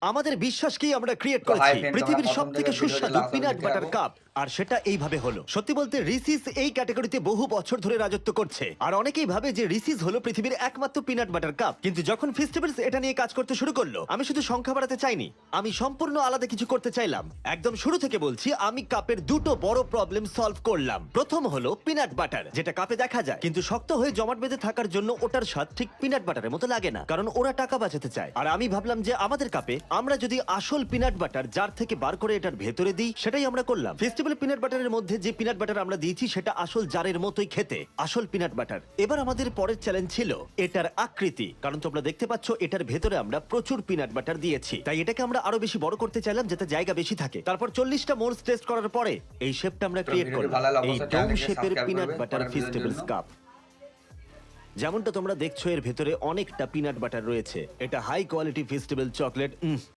আমাদের বিশ্বাসকেই আমরা ক্রিয়েট তো হাই করেছি ফ্রেন্ডস, পৃথিবীর আমরা সব প্রথম থেকে থেকে ভিডিওটা সুস্বাদু লাস্ট অবধি পিনাট দেখতে বাটার থাকবো। কাপ, আর সেটা এইভাবে হলো। সত্যি বলতে রিসিস এই ক্যাটাগরিতে বহু বছর ধরে রাজত্ব করছে, আর অনেকেই ভাবে যে রিসিস হলো পৃথিবীর একমাত্র পিনাট বাটার কাপ। কিন্তু যখন ফেস্টিভ্যালস এটা নিয়ে কাজ করতে শুরু করলো, আমি শুধু সংখ্যা বাড়াতে চাইনি, আমি সম্পূর্ণ আলাদা কিছু করতে চাইলাম। একদম শুরু থেকে বলছি, আমি কাপের দুটো বড় প্রবলেম সলভ করলাম। প্রথম হলো পিনাট বাটার, যেটা কাপে দেখা যায় কিন্তু শক্ত হয়ে জমাট বেঁধে থাকার জন্য ওটার স্বাদ ঠিক পিনাট বাটারের মতো লাগে না, কারণ ওরা টাকা বাঁচাতে চায়। আর আমি ভাবলাম যে আমাদের কাপে আমরা যদি আসল পিনাট বাটার জার থেকে বার করে এটার ভেতরে দিই, সেটাই আমরা করলাম। ফেস্টিভ্যাল পিনাট বাটারের মধ্যে যে পিনাট বাটার আমরা দিয়েছি সেটা আসল জারের মতোই খেতে, আসল পিনাট বাটার। এবার আমাদের পরের চ্যালেঞ্জ ছিল এটার আকৃতি, কারণ তোমরা দেখতে পাচ্ছ এটার ভেতরে আমরা প্রচুর পিনাট বাটার দিয়েছি, তাই এটাকে আমরা আরো বেশি বড় করতে চাইলাম যাতে জায়গা বেশি থাকে। তারপর 40টা মোলস টেস্ট করার পরে এই শেপটা আমরা ক্রিয়েট ভিডিওটি করলাম, ভালো লাগলে এই অবশ্যই ডোম চ্যানেলটিকে শেপের সাবস্ক্রাইব পিনাট করবে বাটার পরের ভিডিওর ফেস্টিভ্যালস জন্য। কাপ। যেমনটা তোমরা দেখছো এর ভেতরে অনেকটা পিনাট বাটার রয়েছে। এটা হাই কোয়ালিটি ফেস্টিভ্যাল চকলেট।